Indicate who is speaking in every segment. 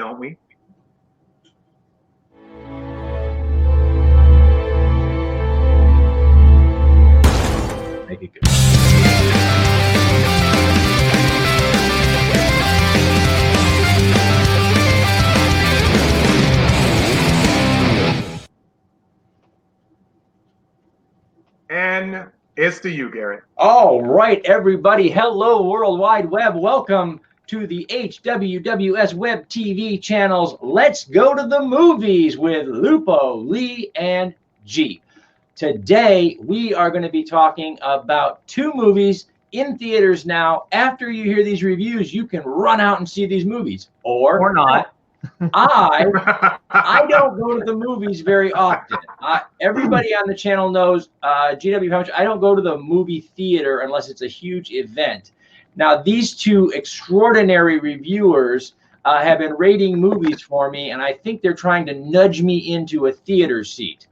Speaker 1: don't we?
Speaker 2: Make it good.
Speaker 1: And it's to you, Garrett.
Speaker 2: All right, everybody. Hello, World Wide Web. Welcome to the HWWS Web TV channel's Let's Go to the Movies with Lupo, Lee, and G. Today, we are going to be talking about two movies in theaters now. After you hear these reviews, you can run out and see these movies. Or not. I don't go to the movies very often. Everybody on the channel knows GW how much I don't go to the movie theater unless it's a huge event. Now, these two extraordinary reviewers have been rating movies for me, and I think they're trying to nudge me into a theater seat.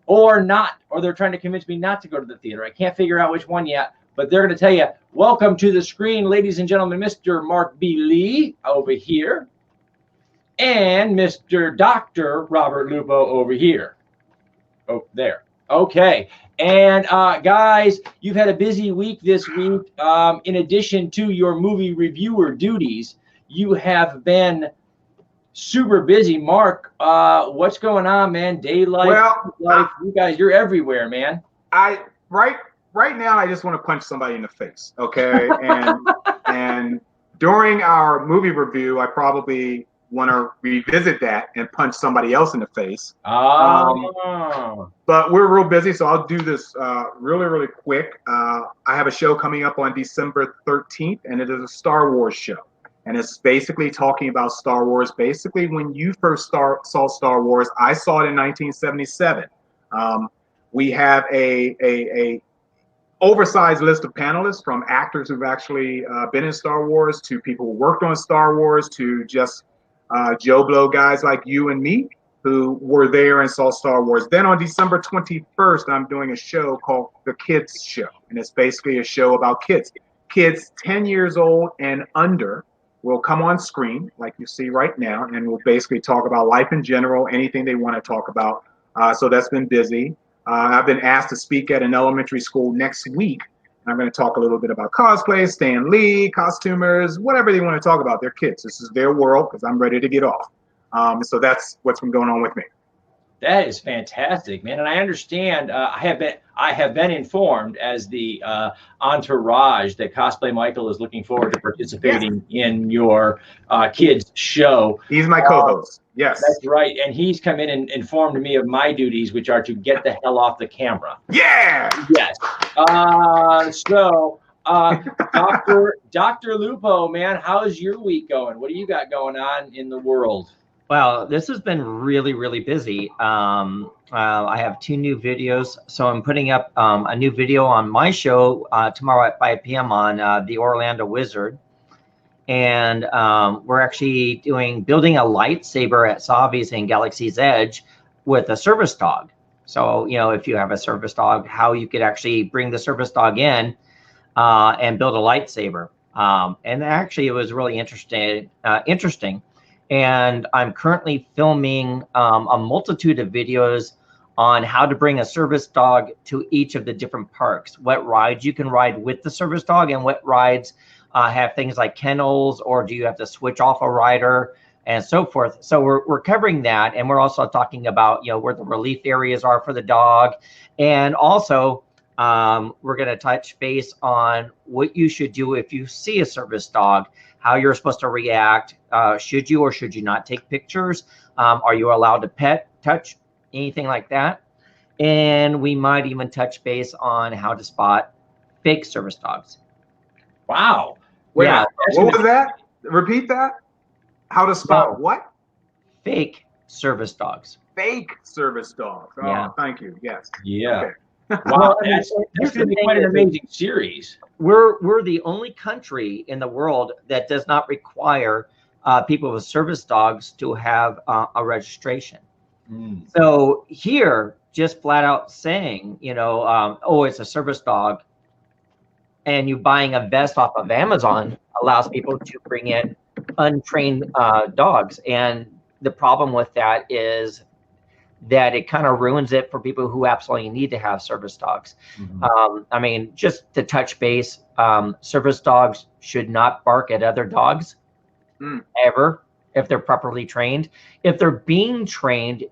Speaker 2: Or not, or they're trying to convince me not to go to the theater. I can't figure out which one yet, but they're going to tell you, welcome to the screen, ladies and gentlemen, Mr. Mark B. Lee over here, and Mr. Dr. Robert Lupo over here. Oh, there. Okay. And guys, you've had a busy week this week. In addition to your movie reviewer duties, you have been super busy. Mark, what's going on, man? Daylight, life. You guys, you're everywhere, man.
Speaker 1: Right now, I just want to punch somebody in the face, okay? And during our movie review, I probably want to revisit that and punch somebody else in the face. But we're real busy, so I'll do this really quick. I have a show coming up on December 13th, and it is a Star Wars show. And it's basically talking about Star Wars. Basically, when you first saw Star Wars, I saw it in 1977. We have a oversized list of panelists, from actors who've actually been in Star Wars to people who worked on Star Wars to just Joe Blow guys like you and me who were there and saw Star Wars. Then on December 21st, I'm doing a show called The Kids Show. And it's basically a show about kids. Kids 10 years old and under will come on screen like you see right now, and we'll basically talk about life in general, anything they want to talk about. So that's been busy. I've been asked to speak at an elementary school next week. I'm going to talk a little bit about cosplay, Stan Lee, costumers, whatever they want to talk about. They're kids. This is their world because I'm ready to get off. So that's what's been going on with me.
Speaker 2: That is fantastic, man. And I understand. I have been informed as the entourage that Cosplay Michael is looking forward to participating in your kids show. He's my
Speaker 1: co-host. Yes,
Speaker 2: that's right. And he's come in and informed me of my duties, which are to get the hell off the camera.
Speaker 1: Yeah.
Speaker 2: Yes. Dr. Lupo, man, how's your week going? What do you got going on in the world?
Speaker 3: Well, this has been really busy. I have 2 new videos, so I'm putting up a new video on my show tomorrow at 5 p.m. on the Orlando Wizard, and we're actually building a lightsaber at Savi's and Galaxy's Edge with a service dog. So if you have a service dog, how you could actually bring the service dog in and build a lightsaber. And actually, it was really interesting. And I'm currently filming a multitude of videos on how to bring a service dog to each of the different parks, what rides you can ride with the service dog, and what rides have things like kennels, or do you have to switch off a rider, and so forth. So we're covering that, and we're also talking about where the relief areas are for the dog, and also we're going to touch base on what you should do if you see a service dog, how you're supposed to react. Should you or should you not take pictures? Are you allowed to pet, touch, anything like that? And we might even touch base on how to spot fake service dogs.
Speaker 2: Wow.
Speaker 1: Wait, what was that? Repeat that. How to spot what?
Speaker 3: Fake service dogs.
Speaker 1: Fake service dogs. Oh, yeah. Thank you. Yes.
Speaker 2: Yeah.
Speaker 1: Okay.
Speaker 2: Wow, that's going to be quite an amazing series.
Speaker 3: We're the only country in the world that does not require people with service dogs to have a registration. So here, just flat out saying, oh, it's a service dog, and you buying a vest off of Amazon allows people to bring in untrained dogs. And the problem with that is that it kind of ruins it for people who absolutely need to have service dogs. I mean, just to touch base, service dogs should not bark at other dogs ever if they're properly trained. If they're being trained,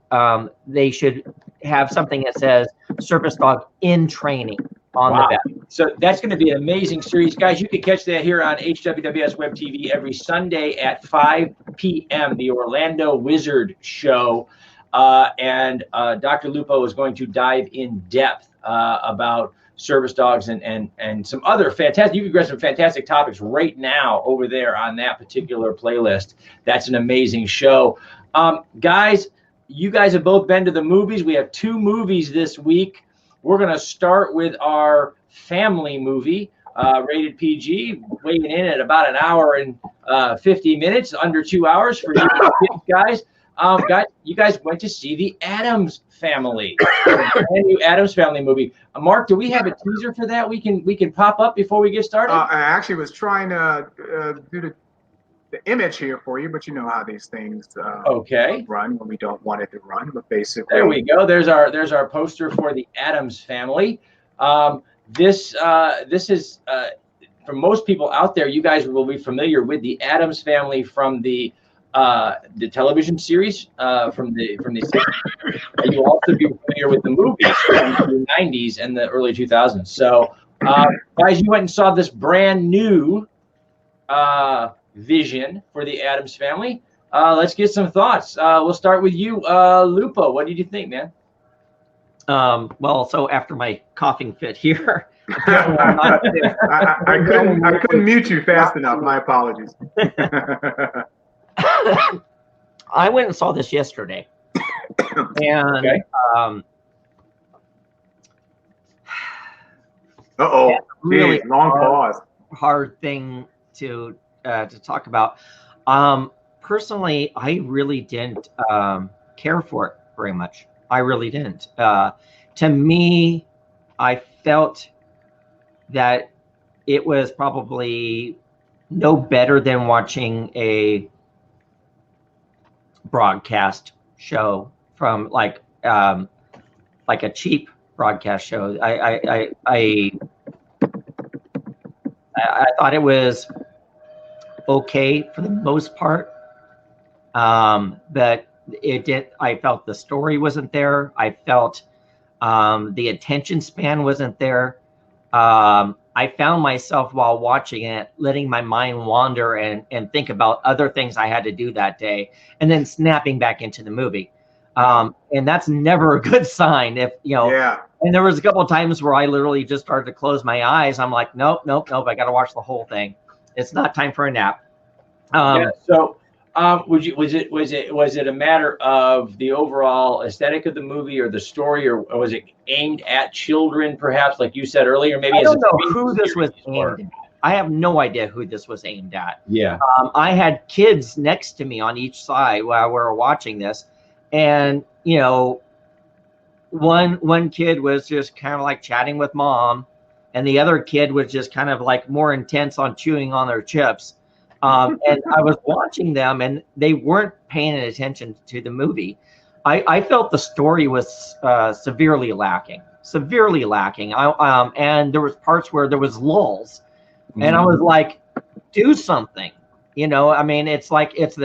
Speaker 3: they should have something that says service dog in training on the back.
Speaker 2: So that's going to be an amazing series. Guys, you can catch that here on HWWS Web TV every Sunday at 5 p.m., the Orlando Wizard Show. And Dr. Lupo is going to dive in depth about service dogs and some other fantastic, you can grab some fantastic topics right now over there on that particular playlist. That's an amazing show. Guys, you guys have both been to the movies. We have 2 movies this week. We're going to start with our family movie, rated PG, weighing in at about an hour and 50 minutes, under 2 hours for you guys. You guys went to see the Addams Family, the brand new Addams Family movie. Mark, do we have a teaser for that we can pop up before we get started?
Speaker 1: I actually was trying to do the image here for you, but you know how these things run when we don't want it to run. But basically,
Speaker 2: there we go. There's our poster for the Addams Family. This is for most people out there. You guys will be familiar with the Addams Family from the television series from the 60s. And you'll also be familiar with the movies from the 90s and the early 2000s. So, guys, you went and saw this brand new vision for the Addams Family. Let's get some thoughts. We'll start with you, Lupo. What did you think, man?
Speaker 3: Well, so after my coughing fit here,
Speaker 1: I couldn't mute you fast enough. My apologies.
Speaker 3: I went and saw this yesterday, and
Speaker 1: really long pause.
Speaker 3: Hard thing to talk about. Personally, I really didn't care for it very much. I really didn't. To me, I felt that it was probably no better than watching a broadcast show from like a cheap broadcast show. I thought it was okay for the most part, but it did. I felt the story wasn't there. I felt the attention span wasn't there. I found myself while watching it, letting my mind wander and think about other things I had to do that day, and then snapping back into the movie. And that's never a good sign. If you know, and there was a couple of times where I literally just started to close my eyes. I'm like, nope. I got to watch the whole thing. It's not time for a nap.
Speaker 2: So, was it a matter of the overall aesthetic of the movie, or the story, or was it aimed at children, perhaps, like you said earlier? Maybe
Speaker 3: I don't know who this was aimed at. I have no idea who this was aimed at.
Speaker 2: Yeah.
Speaker 3: I had kids next to me on each side while we were watching this, and you know, one kid was just kind of like chatting with mom, and the other kid was just kind of like more intense on chewing on their chips. And I was watching them, and they weren't paying attention to the movie. I felt the story was severely lacking. And there was parts where there was lulls, and I was like, "Do something," you know. I mean, it's like it's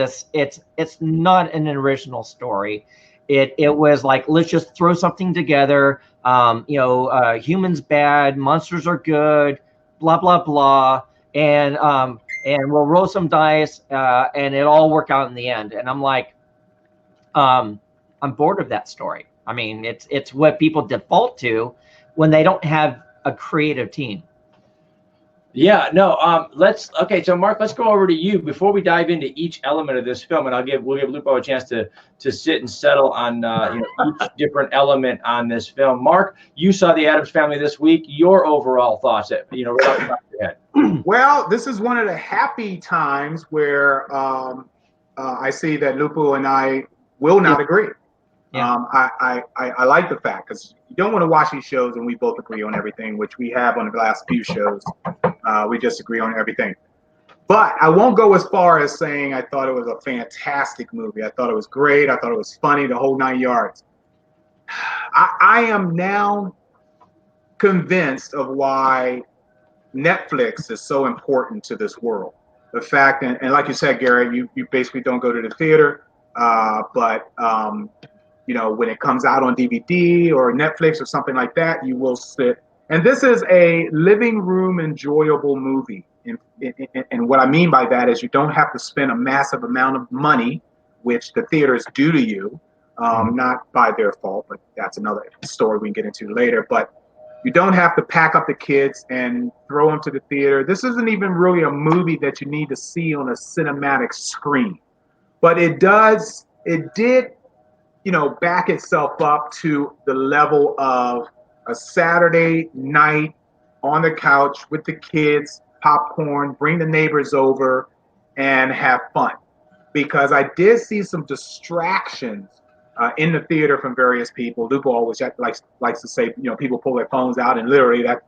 Speaker 3: not an original story. It was like, let's just throw something together. Humans bad, monsters are good, blah blah blah, and we'll roll some dice, and it all work out in the end. And I'm like, I'm bored of that story. I mean, it's what people default to when they don't have a creative team.
Speaker 2: Yeah, no. So Mark, let's go over to you before we dive into each element of this film, and we'll give Lupo a chance to sit and settle on each different element on this film. Mark, you saw the Addams Family this week. Your overall thoughts, right off the top of your head.
Speaker 1: Well, this is one of the happy times where I see that Lupo and I will not agree. Yeah. I like the fact, because you don't want to watch these shows and we both agree on everything, which we have on the last few shows. We just agree on everything. But I won't go as far as saying I thought it was a fantastic movie. I thought it was great. I thought it was funny, the whole 9 yards. I am now convinced of why Netflix is so important to this world. The fact, and like you said, Gary, you basically don't go to the theater, but when it comes out on DVD or Netflix or something like that, you will sit. And this is a living room enjoyable movie. And what I mean by that is you don't have to spend a massive amount of money, which the theaters do to you, not by their fault, but that's another story we can get into later. But you don't have to pack up the kids and throw them to the theater. This isn't even really a movie that you need to see on a cinematic screen. But it did, back itself up to the level of a Saturday night on the couch with the kids, popcorn, bring the neighbors over, and have fun. Because I did see some distractions in the theater from various people. Lupo always likes to say, people pull their phones out, and literally that's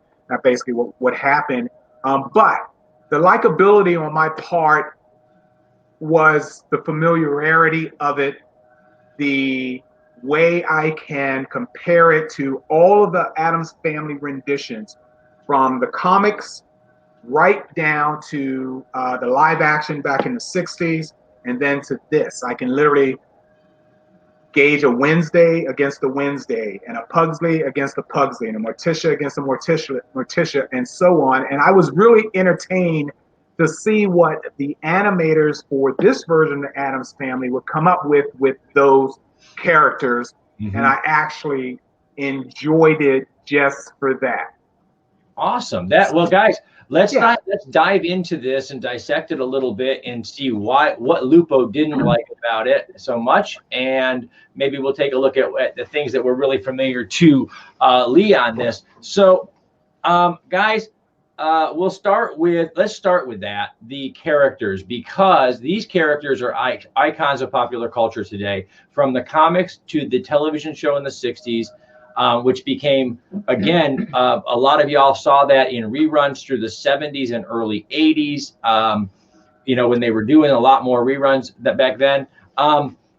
Speaker 1: basically what happened. But the likability on my part was the familiarity of it, the way I can compare it to all of the Addams Family renditions, from the comics right down to the live action back in the 60s, and then to this. I can literally gauge a Wednesday against a Wednesday, and a Pugsley against a Pugsley, and a Morticia against a Morticia, and so on. And I was really entertained to see what the animators for this version of the Addams Family would come up with those characters. Mm-hmm. And I actually enjoyed it just for that.
Speaker 2: Awesome. Well, guys, let's dive into this and dissect it a little bit and see what Lupo didn't like about it so much, and maybe we'll take a look at the things that were really familiar to Lee on this. So, guys, let's start with that, the characters, because these characters are icons of popular culture today, from the comics to the television show in the 60s. Which became, again, a lot of y'all saw that in reruns through the 70s and early 80s, when they were doing a lot more reruns back then.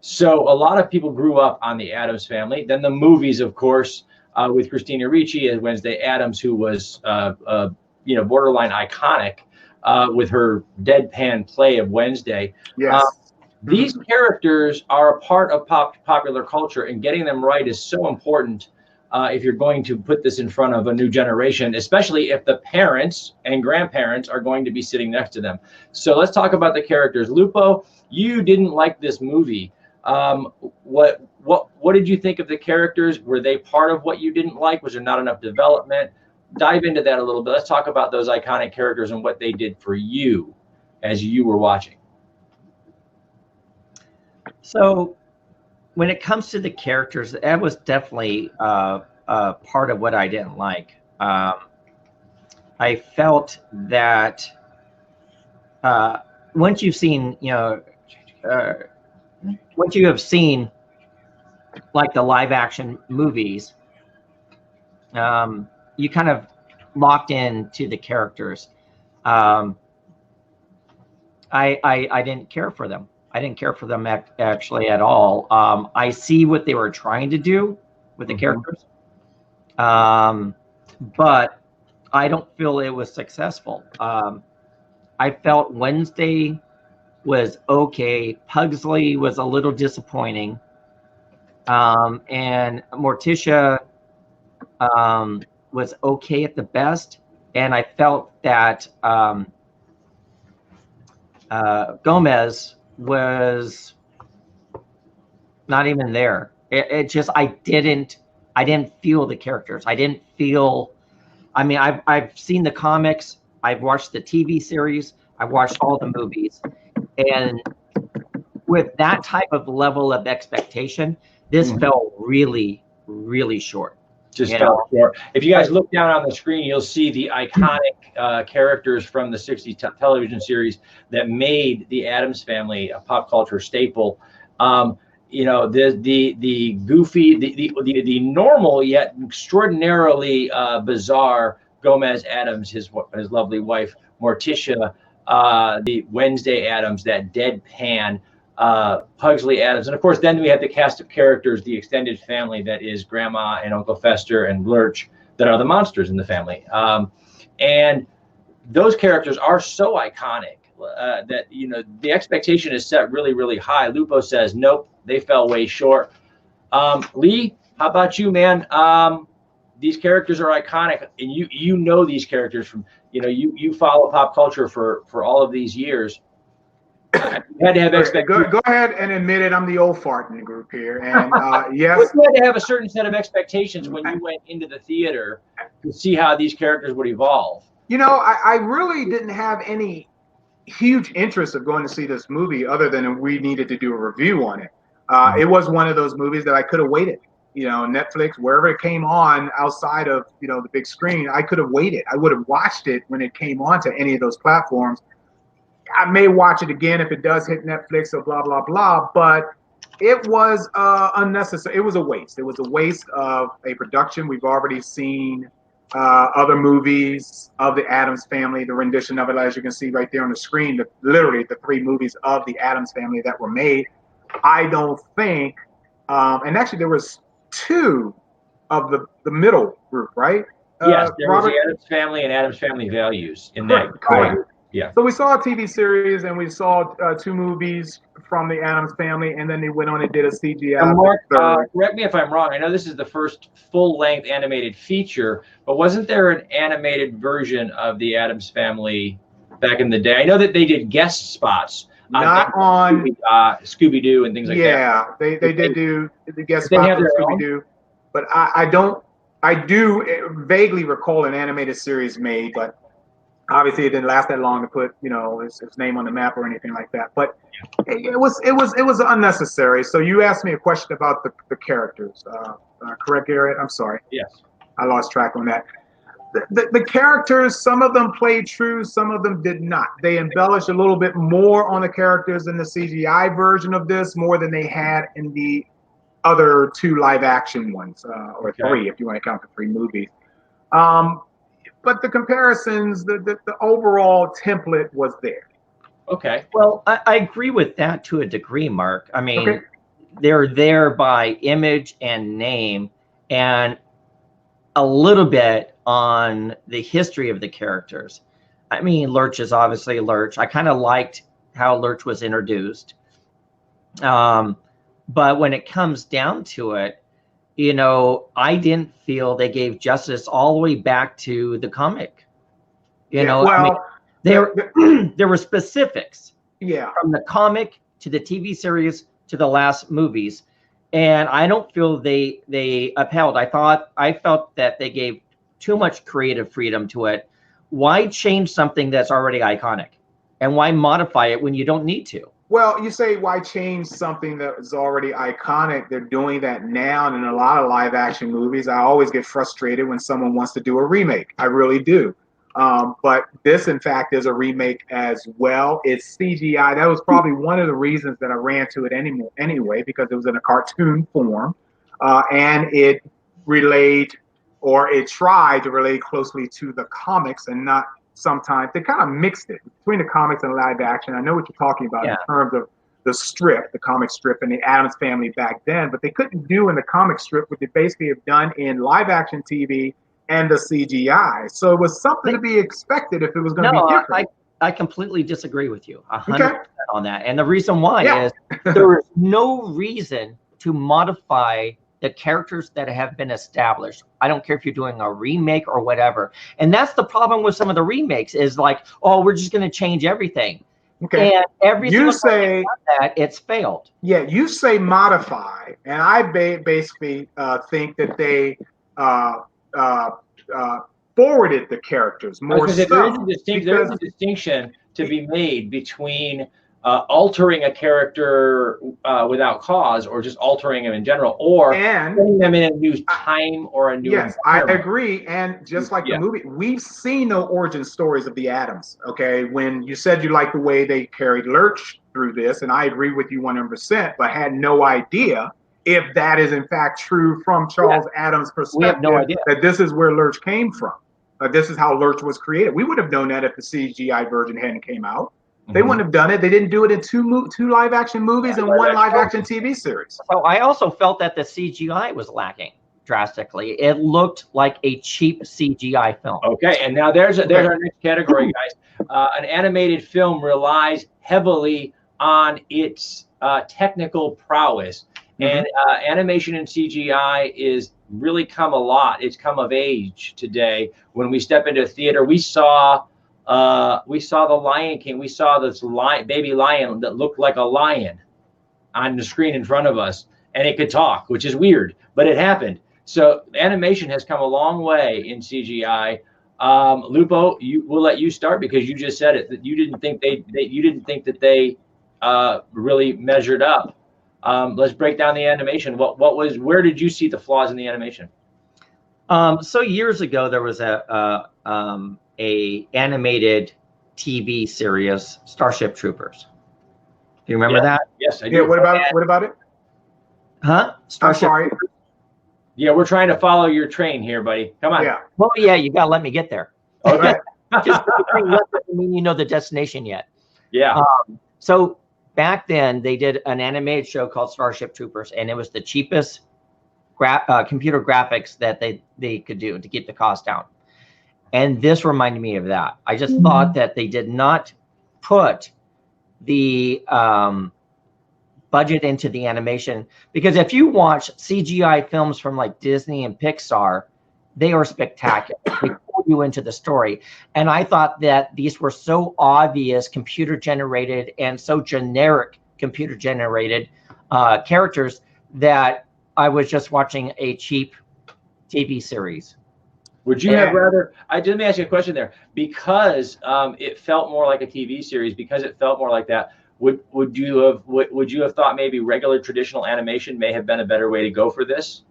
Speaker 2: So a lot of people grew up on the Addams Family. Then the movies, of course, with Christina Ricci as Wednesday Addams, who was, borderline iconic with her deadpan play of Wednesday.
Speaker 1: Yes.
Speaker 2: These characters are a part of popular culture, and getting them right is so important. If you're going to put this in front of a new generation, especially if the parents and grandparents are going to be sitting next to them. So let's talk about the characters. Lupo, you didn't like this movie. What did you think of the characters? Were they part of what you didn't like? Was there not enough development? Dive into that a little bit. Let's talk about those iconic characters and what they did for you as you were watching.
Speaker 3: So when it comes to the characters, that was definitely part of what I didn't like. I felt that once you've seen, once you have seen like the live action movies, you kind of locked into the characters. I didn't care for them. I didn't care for them actually at all. I see what they were trying to do with the characters, but I don't feel it was successful. I felt Wednesday was okay. Pugsley was a little disappointing, and Morticia was okay at the best. And I felt that Gomez was not even there. It just, I didn't feel the characters. I didn't feel, I mean, I've seen the comics, I've watched the TV series, I've watched all the movies, and with that type of level of expectation, this felt really, really short.
Speaker 2: Just felt short. If you guys look down on the screen, you'll see the iconic characters from the 60s television series that made the Addams Family a pop culture staple. The goofy, the normal yet extraordinarily bizarre Gomez Addams, his lovely wife Morticia, the Wednesday Addams, that deadpan Pugsley Addams. And of course, then we have the cast of characters, the extended family that is Grandma and Uncle Fester and Lurch, that are the monsters in the family. And those characters are so iconic that, you know, the expectation is set really, really high. Lupo says, nope, they fell way short. Lee, how about you, man? These characters are iconic, and you know these characters from, you know, you follow pop culture for all of these years. You had to have expectations.
Speaker 1: Go ahead and admit it. I'm the old fart in the group here, and yes,
Speaker 2: you had to have a certain set of expectations when you went into the theater to see how these characters would evolve.
Speaker 1: You know, I really didn't have any huge interest of going to see this movie other than we needed to do a review on it. It was one of those movies that I could have waited. You know, Netflix, wherever it came on outside of, you know, the big screen, I could have waited. I would have watched it when it came on to any of those platforms. I may watch it again if it does hit Netflix or blah, blah, blah, but it was unnecessary. It was a waste. It was a waste of a production. We've already seen other movies of the Addams Family, the rendition of it, as you can see right there on the screen, literally the 3 movies of the Addams Family that were made. I don't think, and actually there was 2 of the middle group, right?
Speaker 2: Yes, there was the Addams Family and Addams Family Values in that.
Speaker 1: Correct.
Speaker 2: Yeah.
Speaker 1: So we saw a TV series and we saw 2 movies from the Addams Family, and then they went on and did a CGI.
Speaker 2: Mark, correct me if I'm wrong. I know this is the first full-length animated feature, but wasn't there an animated version of the Addams Family back in the day? I know that they did guest spots.
Speaker 1: Not on
Speaker 2: Scooby-Doo and things like that.
Speaker 1: Yeah, they did do the guest spot on Scooby-Doo, but I do vaguely recall an animated series made, but obviously it didn't last that long to put, you know, his name on the map or anything like that. But it was unnecessary. So you asked me a question about the characters, correct, Garrett? I'm sorry.
Speaker 2: Yes.
Speaker 1: I lost track on that. The characters, some of them played true, some of them did not. They embellished a little bit more on the characters in the CGI version of this, more than they had in the other 2 live action ones, or 3 if you want to count the 3 movies. But the comparisons, the overall template was there.
Speaker 2: Okay.
Speaker 3: Well, I agree with that to a degree, Mark. I mean, they're there by image and name, and a little bit on the history of the characters. I mean, Lurch is obviously Lurch. I kind of liked how Lurch was introduced. But when it comes down to it, you know, I didn't feel they gave justice all the way back to the comic. You know,
Speaker 1: well,
Speaker 3: I mean, there were specifics.
Speaker 1: Yeah.
Speaker 3: From the comic to the TV series to the last movies. And I don't feel they upheld. I felt that they gave too much creative freedom to it. Why change something that's already iconic? And why modify it when you don't need to?
Speaker 1: Well, you say why change something that is already iconic? They're doing that now, and in a lot of live action movies, I always get frustrated when someone wants to do a remake. I really do. But this, in fact, is a remake as well. It's CGI. That was probably one of the reasons that I ran to it anyway, because it was in a cartoon form, and it relayed, or it tried to relate closely to the comics, and not sometimes they kind of mixed it between the comics and live action. I know what you're talking about in terms of the strip, the comic strip, and the Addams Family back then, but they couldn't do in the comic strip what they basically have done in live action TV and the CGI. So it was something to be expected if it was going to be different.
Speaker 3: I completely disagree with you 100% on that. And the reason why is there is no reason to modify the characters that have been established. I don't care if you're doing a remake or whatever. And that's the problem with some of the remakes is like, oh, we're just going to change everything.
Speaker 1: Okay.
Speaker 3: And every
Speaker 1: you
Speaker 3: single
Speaker 1: say
Speaker 3: that it's failed.
Speaker 1: Yeah, you say modify, and I basically think that they forwarded the characters more.
Speaker 2: Because there is a distinction to be made between altering a character without cause, or just altering them in general, or putting them in a new time or a new
Speaker 1: environment. I agree. And just like the movie, we've seen no origin stories of the Addams. Okay, when you said you liked the way they carried Lurch through this, and I agree with you 100%, but had no idea if that is in fact true from Charles Addams' perspective.
Speaker 3: We have no idea
Speaker 1: that this is where Lurch came from. This is how Lurch was created. We would have known that if the CGI version hadn't came out. They
Speaker 2: Mm-hmm.
Speaker 1: wouldn't have done it. They didn't do it in two live action movies and one live action TV series.
Speaker 3: So I also felt that the CGI was lacking drastically. It looked like a cheap CGI film.
Speaker 2: Okay, and now there's our next category, guys. An animated film relies heavily on its technical prowess, and animation and CGI is really come a lot. It's come of age today. When we step into a theater, we saw the Lion King. We saw this baby lion that looked like a lion on the screen in front of us, and it could talk, which is weird, but it happened. So animation has come a long way in CGI. Lupo, we'll let you start because you just said it, that you didn't think that they really measured up. Let's break down the animation. Where did you see the flaws in the animation?
Speaker 3: So years ago, there was a animated TV series, Starship Troopers. Do you remember that?
Speaker 2: Yes, I do.
Speaker 1: Yeah. What about it?
Speaker 3: Huh?
Speaker 1: Starship. I'm sorry.
Speaker 2: Yeah, we're trying to follow your train here, buddy. Come on.
Speaker 1: Yeah.
Speaker 3: Well, yeah, you gotta let me get there.
Speaker 2: Okay.
Speaker 3: Just doesn't mean you know the destination yet.
Speaker 2: Yeah.
Speaker 3: So back then, they did an animated show called Starship Troopers, and it was the cheapest computer graphics that they could do to keep the cost down. And this reminded me of that. I just thought that they did not put the budget into the animation, because if you watch CGI films from like Disney and Pixar, they are spectacular. They pull you into the story. And I thought that these were so obvious computer generated and so generic computer generated characters that I was just watching a cheap TV series.
Speaker 2: Would you have rather? Let me ask you a question there. Because it felt more like a TV series, because it felt more like that. Would you have thought maybe regular traditional animation may have been a better way to go for this?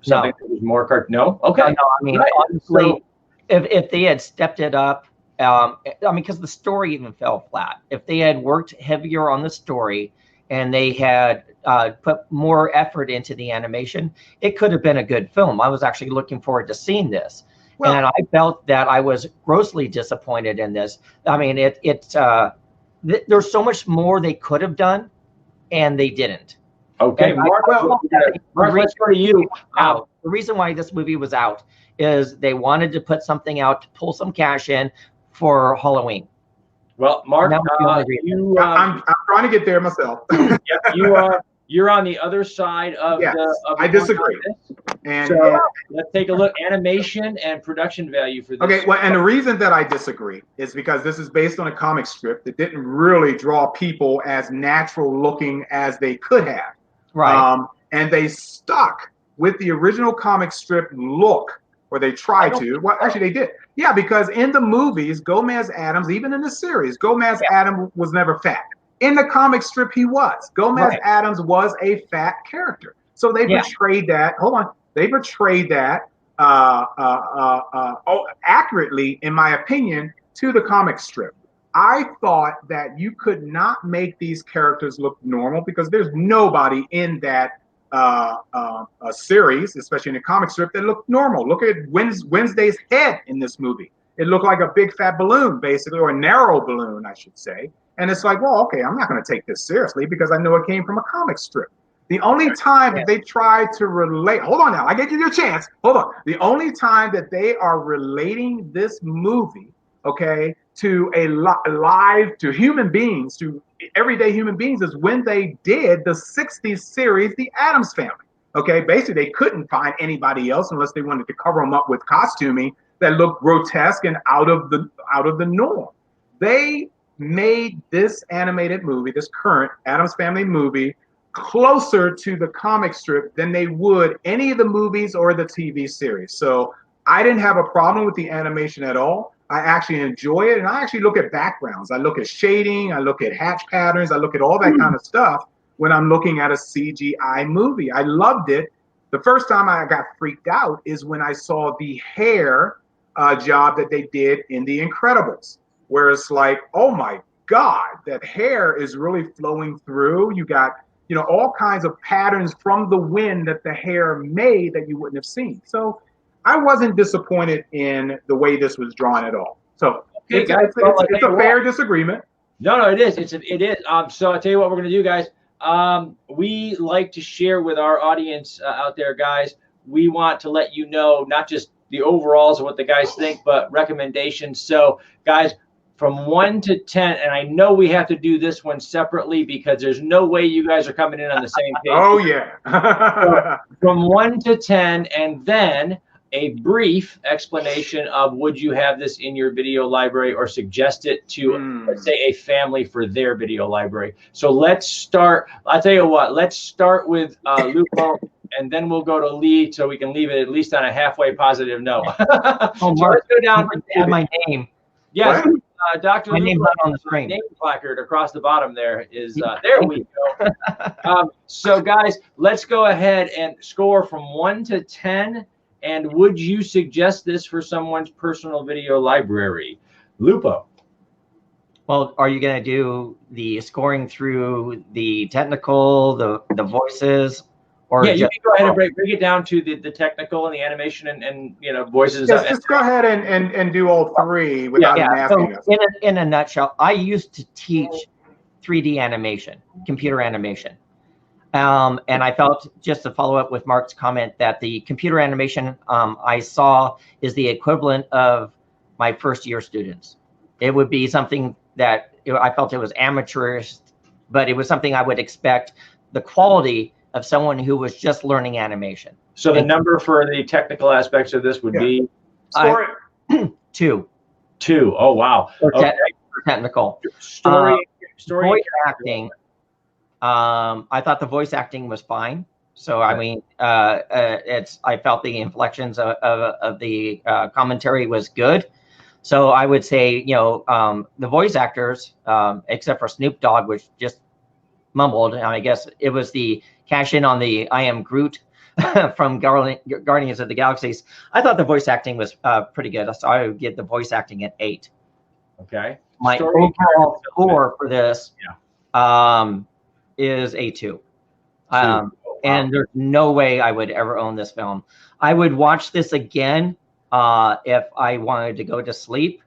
Speaker 2: Something that was more No? Okay.
Speaker 3: No, I mean, honestly, if they had stepped it up, because the story even fell flat. If they had worked heavier on the story and they had put more effort into the animation, it could have been a good film. I was actually looking forward to seeing this. Well, and I felt that I was grossly disappointed in this. I mean, there's so much more they could have done, and they didn't.
Speaker 2: Okay, Mark, let's go to you.
Speaker 3: The reason why this movie was out is they wanted to put something out to pull some cash in for Halloween.
Speaker 2: Well, Mark,
Speaker 1: I'm trying to get there myself.
Speaker 2: Yeah, you're on the other side of the.
Speaker 1: I disagree. And
Speaker 2: so let's take a look. Animation and production value for this.
Speaker 1: Okay, well, and the reason that I disagree is because this is based on a comic strip that didn't really draw people as natural looking as they could have.
Speaker 3: Right.
Speaker 1: And they stuck with the original comic strip look, or they tried to. Well, actually, they did. Yeah, because in the movies, Gomez Addams, even in the series, Gomez Addams was never fat. In the comic strip, he was. Gomez Addams was a fat character. So they portrayed that. Hold on. They portrayed that accurately, in my opinion, to the comic strip. I thought that you could not make these characters look normal because there's nobody in that series, especially in the comic strip, that looked normal. Look at Wednesday's head in this movie. It looked like a big fat balloon, basically, or a narrow balloon, I should say. And it's like, well, okay, I'm not going to take this seriously because I know it came from a comic strip. The only time that they tried to relate, hold on now, I gave you your chance. Hold on. The only time that they are relating this movie, okay, to to human beings, to everyday human beings, is when they did the 60s series, The Addams Family. Okay, basically they couldn't find anybody else unless they wanted to cover them up with costuming that looked grotesque and out of the norm. They made this animated movie, this current Addams Family movie, closer to the comic strip than they would any of the movies or the TV series. So I didn't have a problem with the animation at all. I actually enjoy it, and I actually look at backgrounds. I look at shading, I look at hatch patterns, I look at all that kind of stuff when I'm looking at a CGI movie. I loved it. The first time I got freaked out is when I saw the hair job that they did in The Incredibles, where it's like, oh my God, that hair is really flowing through. You got, all kinds of patterns from the wind that the hair made that you wouldn't have seen. So I wasn't disappointed in the way this was drawn at all. So
Speaker 2: Okay, guys,
Speaker 1: it's a fair disagreement.
Speaker 2: No, it is. It is. So I'll tell you what we're going to do, guys. We like to share with our audience out there, guys. We want to let you know not just the overalls of what the guys think, but recommendations. So, guys, from 1 to 10, and I know we have to do this one separately because there's no way you guys are coming in on the same page.
Speaker 1: Oh, yeah.
Speaker 2: So, from 1 to 10, and then a brief explanation of would you have this in your video library or suggest it to, let's say, a family for their video library. So let's start. I'll tell you what. Let's start with Lupo, and then we'll go to Lee so we can leave it at least on a halfway positive note.
Speaker 3: Oh, Mark,
Speaker 2: so let's go down
Speaker 3: to my name.
Speaker 2: Yes, Dr.
Speaker 3: My name's
Speaker 2: Lupo,
Speaker 3: not on the screen.
Speaker 2: Name placard across the bottom there is there we go. So guys, let's go ahead and score from 1 to 10. And would you suggest this for someone's personal video library? Lupo.
Speaker 3: Well, are you going to do the scoring through the technical, the voices, or
Speaker 2: yeah, you can go ahead and break it down to the technical and the animation and voices.
Speaker 1: Yes, just go ahead and do all three without asking us.
Speaker 3: In a nutshell, I used to teach 3D animation, computer animation. And I felt, just to follow up with Mark's comment, that the computer animation I saw is the equivalent of my first year students. It would be something that I felt it was amateurish, but it was something I would expect the quality of someone who was just learning animation.
Speaker 2: So the number for the technical aspects of this would be?
Speaker 3: 2.
Speaker 2: 2. Oh, wow.
Speaker 3: Okay. Technical.
Speaker 2: Story
Speaker 3: voice acting. I thought the voice acting was fine. So I mean, I felt the inflections of the commentary was good. So I would say, the voice actors, except for Snoop Dogg, which just mumbled, and I guess it was the cash in on the I am Groot from Guardians of the Galaxies. I thought the voice acting was pretty good. So I would give the voice acting an 8.
Speaker 2: Okay.
Speaker 3: My overall score for this is a 2. And there's no way I would ever own this film. I would watch this again if I wanted to go to sleep,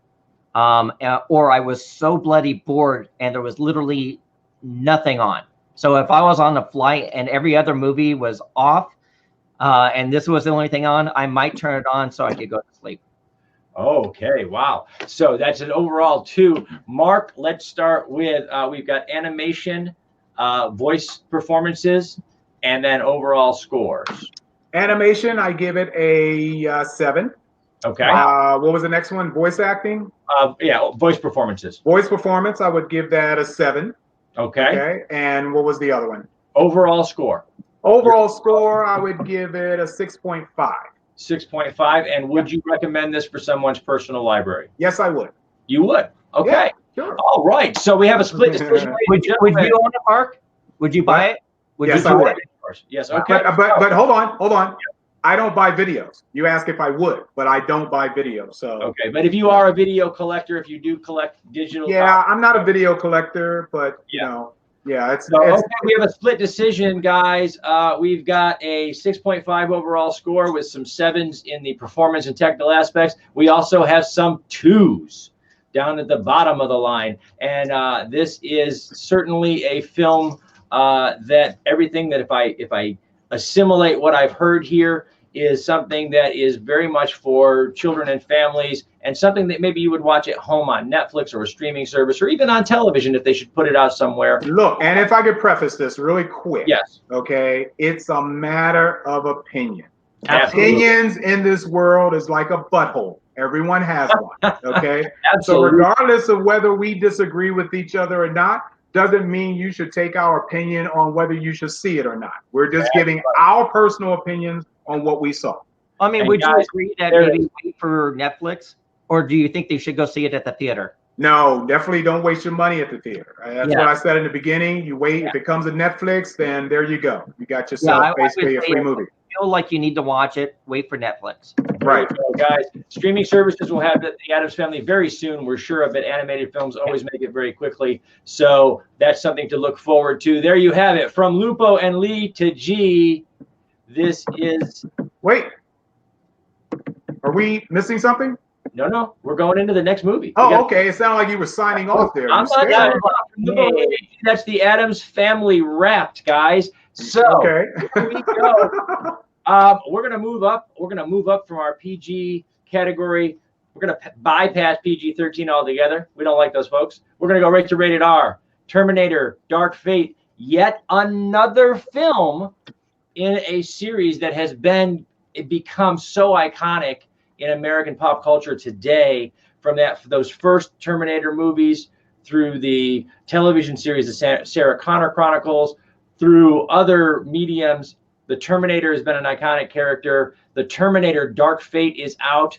Speaker 3: or I was so bloody bored and there was literally nothing on. So if I was on a flight and every other movie was off, and this was the only thing on, I might turn it on so I could go to sleep.
Speaker 2: Okay, wow. So that's an overall 2. Mark, let's start with, we've got animation, voice performances, and then overall scores.
Speaker 1: Animation, I give it a 7.
Speaker 2: Okay.
Speaker 1: What was the next one? Voice acting?
Speaker 2: Yeah, voice performances.
Speaker 1: Voice performance, I would give that a 7.
Speaker 2: Okay.
Speaker 1: And what was the other one?
Speaker 2: Overall score.
Speaker 1: Overall score, I would give it a 6.5.
Speaker 2: 6.5. And would you recommend this for someone's personal library?
Speaker 1: Yes, I would.
Speaker 2: You would? Okay.
Speaker 1: Yeah, sure.
Speaker 2: All right. So we have a split decision.
Speaker 3: Would you own it, Mark? Would you buy it?
Speaker 1: Yes, I would.
Speaker 2: Yes. Okay.
Speaker 1: But hold on. I don't buy videos. You ask if I would, but I don't buy videos. So
Speaker 2: okay, but if you are a video collector, if you do collect digital,
Speaker 1: I'm not a video collector, but it's
Speaker 2: okay. We have a split decision, guys. We've got a 6.5 overall score with some 7s in the performance and technical aspects. We also have some 2s down at the bottom of the line, and this is certainly a film that everything that if I assimilate what I've heard here is something that is very much for children and families, and something that maybe you would watch at home on Netflix or a streaming service, or even on television if they should put it out somewhere.
Speaker 1: Look, and if I could preface this really quick.
Speaker 2: Yes.
Speaker 1: Okay, it's a matter of opinion.
Speaker 2: Absolutely.
Speaker 1: Opinions in this world is like a butthole. Everyone has one. Okay.
Speaker 2: Absolutely.
Speaker 1: So regardless of whether we disagree with each other or not, doesn't mean you should take our opinion on whether you should see it or not. We're just giving our personal opinions on what we saw.
Speaker 3: I mean, would you agree that maybe wait for Netflix, or do you think they should go see it at the theater?
Speaker 1: No, definitely don't waste your money at the theater. That's what I said in the beginning. You wait. If it comes to Netflix, then there you go. You got yourself basically a free movie.
Speaker 3: Feel like you need to watch it, wait for Netflix.
Speaker 1: Right.
Speaker 2: So guys, streaming services will have the Addams Family very soon. We're sure of it. Animated films always make it very quickly. So that's something to look forward to. There you have it. From Lupo and Lee to G, this is...
Speaker 1: Wait. we missing something?
Speaker 2: No, we're going into the next movie.
Speaker 1: Oh, okay. It sounded like you were signing off there.
Speaker 2: I'm not signing off. That's the Addams Family Wrapped, guys. So
Speaker 1: okay.
Speaker 2: Here we go. We're gonna move up. We're gonna move up from our PG category. We're gonna bypass PG-13 altogether. We don't like those folks. We're gonna go right to rated R. Terminator: Dark Fate. Yet another film in a series that has become so iconic in American pop culture today. From those first Terminator movies through the television series, the Sarah Connor Chronicles, through other mediums, the Terminator has been an iconic character. The Terminator Dark Fate is out.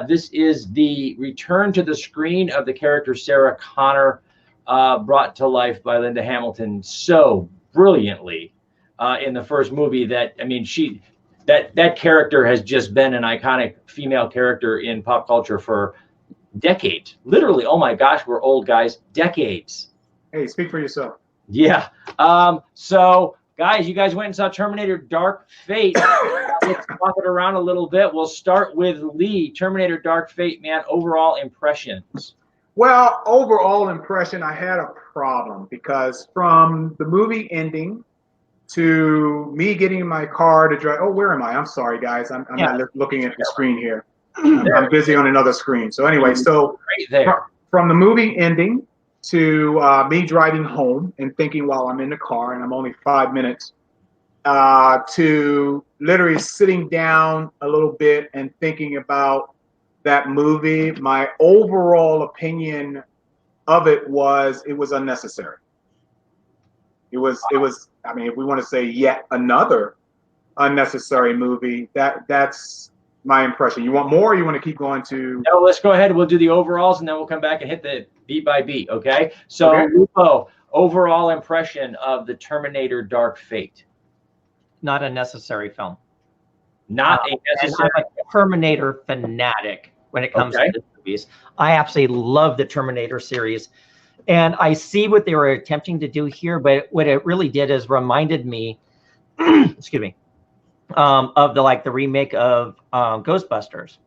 Speaker 2: This is the return to the screen of the character Sarah Connor, brought to life by Linda Hamilton so brilliantly in the first movie that, I mean, that character has just been an iconic female character in pop culture for decades. Literally, oh my gosh, we're old, guys. Decades.
Speaker 1: Hey, speak for yourself.
Speaker 2: Yeah. So, guys, you guys went and saw Terminator Dark Fate. Let's talk it around a little bit. We'll start with Lee. Terminator Dark Fate, man, overall impressions.
Speaker 1: Well, overall impression, I had a problem because from the movie ending to me getting in my car to drive. Oh, where am I? I'm sorry, guys. I'm not looking at the screen here. I'm busy on another screen. So anyway, so
Speaker 2: right there.
Speaker 1: From the movie ending to me driving home and thinking while I'm in the car and I'm only 5 minutes, to literally sitting down a little bit and thinking about that movie, my overall opinion of it was unnecessary. It was, I mean, if we want to say yet another unnecessary movie, that's my impression. You want more or you want to keep going to?
Speaker 2: No, let's go ahead. We'll do the overalls and then we'll come back and hit the beat by beat, okay? So, okay. Lupo, overall impression of the Terminator Dark Fate.
Speaker 3: Not a necessary film.
Speaker 2: Not a necessary.
Speaker 3: I'm a Terminator fanatic when it comes to the movies. I absolutely love the Terminator series. And I see what they were attempting to do here, but what it really did is reminded me, excuse me, of the remake of Ghostbusters.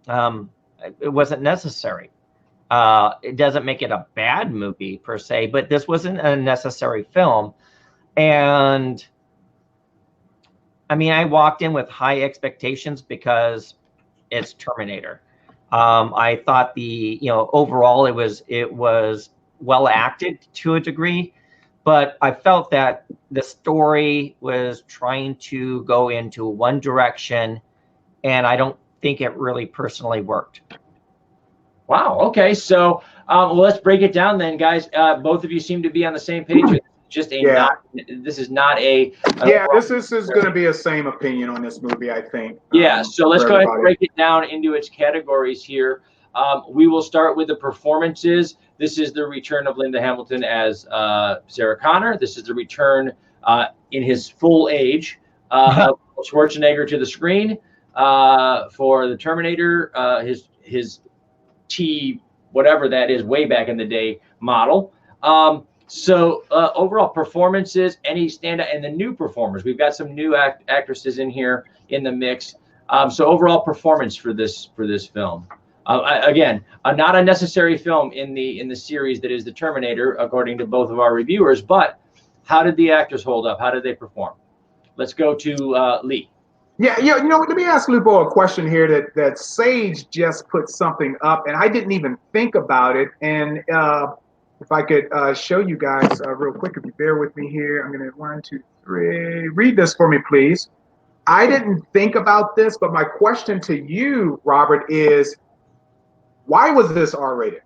Speaker 3: It wasn't necessary. It doesn't make it a bad movie per se, but this wasn't a necessary film. And I mean, I walked in with high expectations because it's Terminator. I thought overall it was well acted to a degree, but I felt that the story was trying to go into one direction, and I don't think it really personally worked.
Speaker 2: Wow. Okay. So let's break it down then, guys. Both of you seem to be on the same page. Just this is not a
Speaker 1: this is going to be a same opinion on this movie, I think.
Speaker 2: So let's go ahead and break it down into its categories here. We will start with the performances. This is the return of Linda Hamilton as Sarah Connor. This is the return in his full age of Schwarzenegger to the screen for the Terminator, his T whatever that is way back in the day model. So overall performances, any standout, and the new performers. We've got some new actresses in here in the mix. So overall performance for this film. Again, not a necessary film in the series that is the Terminator, according to both of our reviewers. But how did the actors hold up? How did they perform? Let's go to Lee.
Speaker 1: Yeah, let me ask Lupo a question here that Sage just put something up, and I didn't even think about it. And if I could show you guys real quick, if you bear with me here, I'm going to 1, 2, 3. Read this for me, please. I didn't think about this, but my question to you, Robert, is why was this R-rated?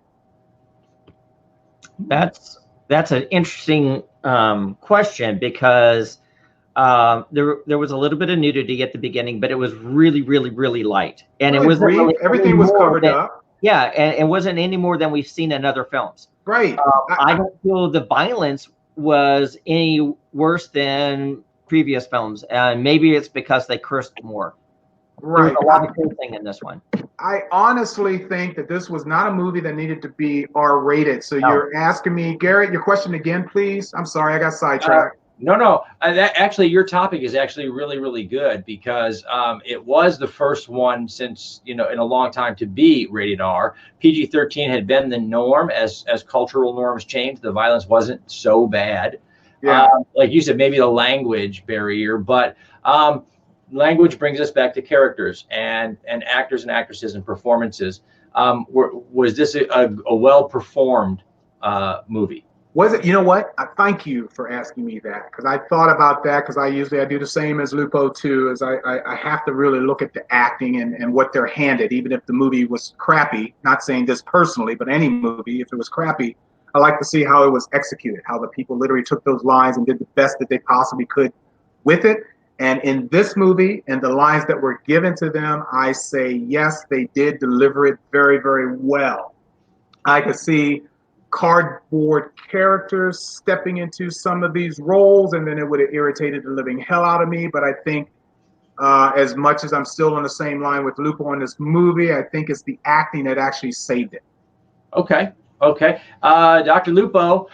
Speaker 3: That's an interesting question because there was a little bit of nudity at the beginning, but it was really, really, really light, and it was
Speaker 1: everything was covered up.
Speaker 3: Yeah, and it wasn't any more than we've seen in other films.
Speaker 1: Right.
Speaker 3: I don't feel the violence was any worse than previous films, and maybe it's because they cursed more.
Speaker 1: Right.
Speaker 3: There's a lot of cursing in this one.
Speaker 1: I honestly think that this was not a movie that needed to be R-rated. So you're asking me, Garrett, your question again, please. I'm sorry, I got sidetracked.
Speaker 2: No. That actually, your topic is actually really, really good because it was the first one since in a long time to be rated R. PG-13 had been the norm as cultural norms changed. The violence wasn't so bad.
Speaker 1: Yeah.
Speaker 2: Like you said, maybe the language barrier, but language brings us back to characters and actors and actresses and performances. Was this a well performed movie?
Speaker 1: Was it? You know what? Thank you for asking me that, because I thought about that, because I do the same as Lupo too. Is I have to really look at the acting and what they're handed, even if the movie was crappy. Not saying this personally, but any movie, if it was crappy, I like to see how it was executed, how the people literally took those lines and did the best that they possibly could with it. And in this movie and the lines that were given to them, I say yes, they did deliver it very, very well. I could see cardboard characters stepping into some of these roles, and then it would have irritated the living hell out of me. But I think, as much as I'm still on the same line with Lupo in this movie, I think it's the acting that actually saved it.
Speaker 2: Okay. Dr. Lupo,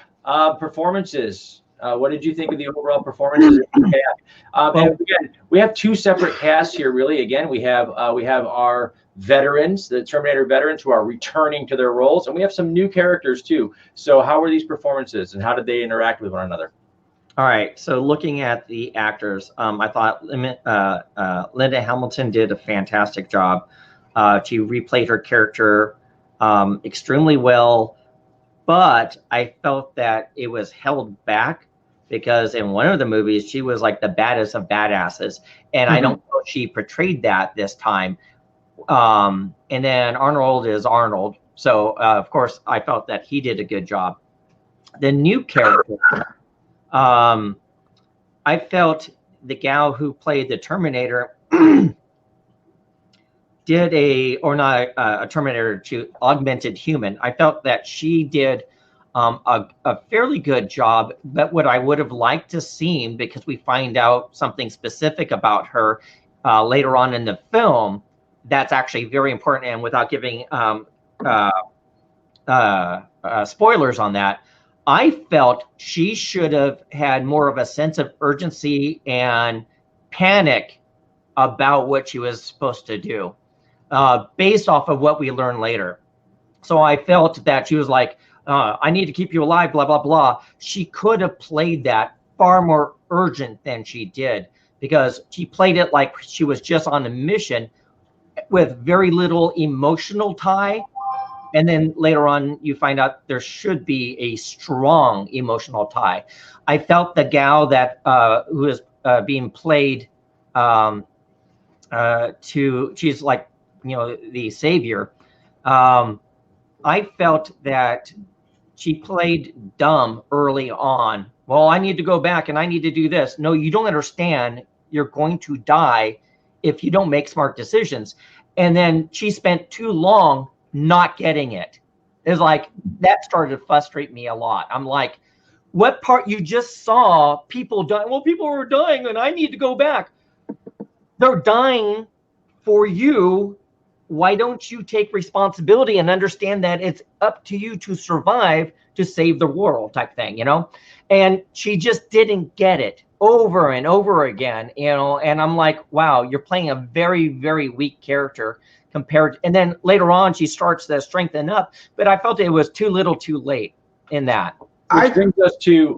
Speaker 2: performances. What did you think of the overall performances? And again, we have two separate casts here. Really, again, we have our veterans, the Terminator veterans, who are returning to their roles, and we have some new characters too. So, how were these performances, and how did they interact with one another?
Speaker 3: All right. So, looking at the actors, I thought Linda Hamilton did a fantastic job. She replayed her character extremely well, but I felt that it was held back because in one of the movies she was like the baddest of badasses, and I don't know if she portrayed that this time. And then Arnold is Arnold, so of course I felt that he did a good job. The new character, I felt the gal who played the Terminator did a Terminator to augmented human. I felt that she did a fairly good job, but what I would have liked to see, because we find out something specific about her later on in the film, that's actually very important, and without giving spoilers on that, I felt she should have had more of a sense of urgency and panic about what she was supposed to do, based off of what we learn later. So I felt that she was like, I need to keep you alive, blah, blah, blah. She could have played that far more urgent than she did, because she played it like she was just on a mission with very little emotional tie. And then later on, you find out there should be a strong emotional tie. I felt the gal that who is being played she's like, the savior. I felt that she played dumb early on. Well, I need to go back and I need to do this. No, you don't understand. You're going to die if you don't make smart decisions. And then she spent too long not getting it. It's like, that started to frustrate me a lot. I'm like, what part you just saw people dying? Well, people were dying and I need to go back. They're dying for you. Why don't you take responsibility and understand that it's up to you to survive to save the world, type thing, And she just didn't get it over and over again, and I'm like, wow, you're playing a very, very weak character compared. And then later on, she starts to strengthen up, but I felt it was too little too late in that.
Speaker 2: Which brings us to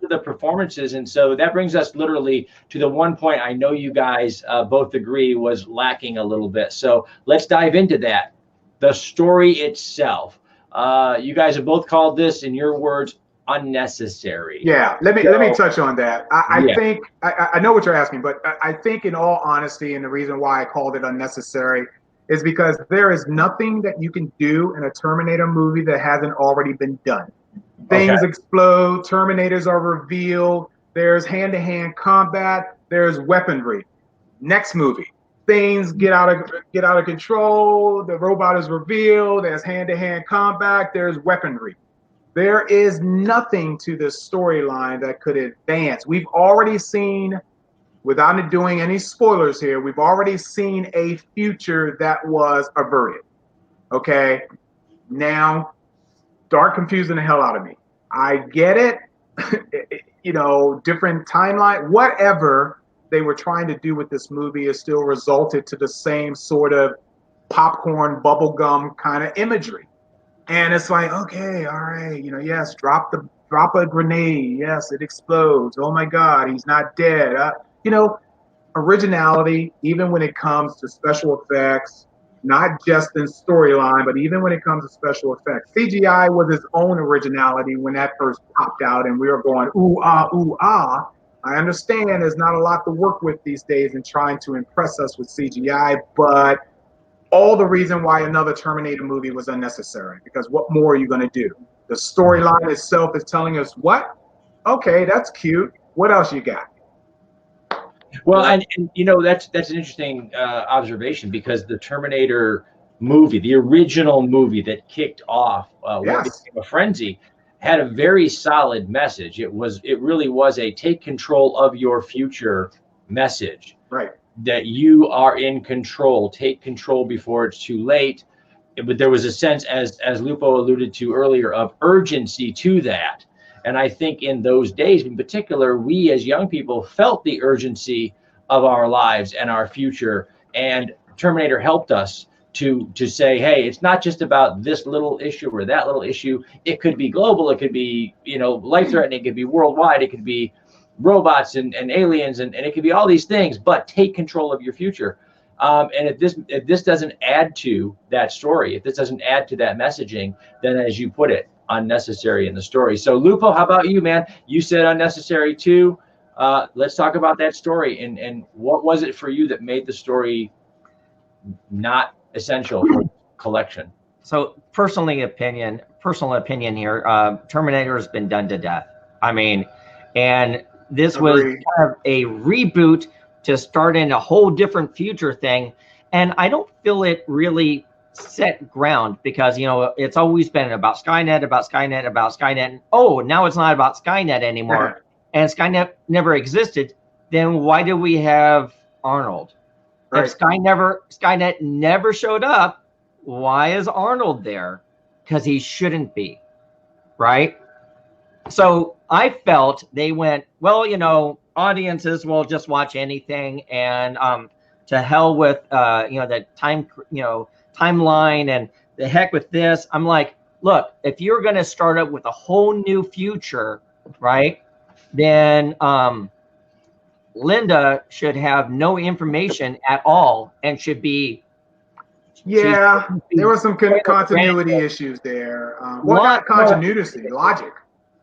Speaker 2: the performances. And so that brings us literally to the one point I know you guys both agree was lacking a little bit. So let's dive into that. The story itself. You guys have both called this, in your words, unnecessary.
Speaker 1: Yeah, let me touch on that. I think I know what you're asking, but I think in all honesty, and the reason why I called it unnecessary is because there is nothing that you can do in a Terminator movie that hasn't already been done. Things explode, Terminators are revealed, there's hand-to-hand combat, there's weaponry. Next movie, things get out of control, the robot is revealed, there's hand-to-hand combat, there's weaponry. There is nothing to this storyline that could advance. We've already seen, without doing any spoilers here, we've already seen a future that was averted. Okay? Now, start confusing the hell out of me. I get it. different timeline, whatever they were trying to do with this movie is still resulted to the same sort of popcorn bubblegum kind of imagery. And it's like, okay, all right, yes, drop a grenade. Yes, it explodes. Oh my God, he's not dead. Originality, even when it comes to special effects, not just in storyline, but even when it comes to special effects. CGI was its own originality when that first popped out, and we were going, ooh, ah, ooh, ah. I understand there's not a lot to work with these days in trying to impress us with CGI, but all the reason why another Terminator movie was unnecessary, because what more are you going to do? The storyline itself is telling us what? Okay, that's cute. What else you got?
Speaker 2: Well, and that's an interesting observation, because the Terminator movie, the original movie that kicked off what became a frenzy, had a very solid message. It really was a take control of your future message.
Speaker 1: Right.
Speaker 2: That you are in control. Take control before it's too late. But there was a sense, as Lupo alluded to earlier, of urgency to that. And I think in those days in particular, we as young people felt the urgency of our lives and our future. And Terminator helped us to say, hey, it's not just about this little issue or that little issue. It could be global. It could be, life-threatening. It could be worldwide. It could be robots and aliens, and it could be all these things, but take control of your future. And if this doesn't add to that story, if this doesn't add to that messaging, then, as you put it, unnecessary in the story. So Lupo, how about you, man? You said unnecessary too. Let's talk about that story, and what was it for you that made the story not essential for the collection?
Speaker 3: So personal opinion here, Terminator has been done to death. I mean, and this was kind of a reboot to start in a whole different future thing. And I don't feel it really set ground, because, it's always been about Skynet. And, oh, now it's not about Skynet anymore. And Skynet never existed. Then why do we have Arnold? Right. If Skynet never showed up, why is Arnold there? Because he shouldn't be, right? So I felt they went, well, audiences will just watch anything, and to hell with the timeline, and the heck with this. I'm like, look, if you're going to start up with a whole new future, right, then Linda should have no information at all, and should be.
Speaker 1: Yeah, there were some continuity issues there. Not continuity, logic.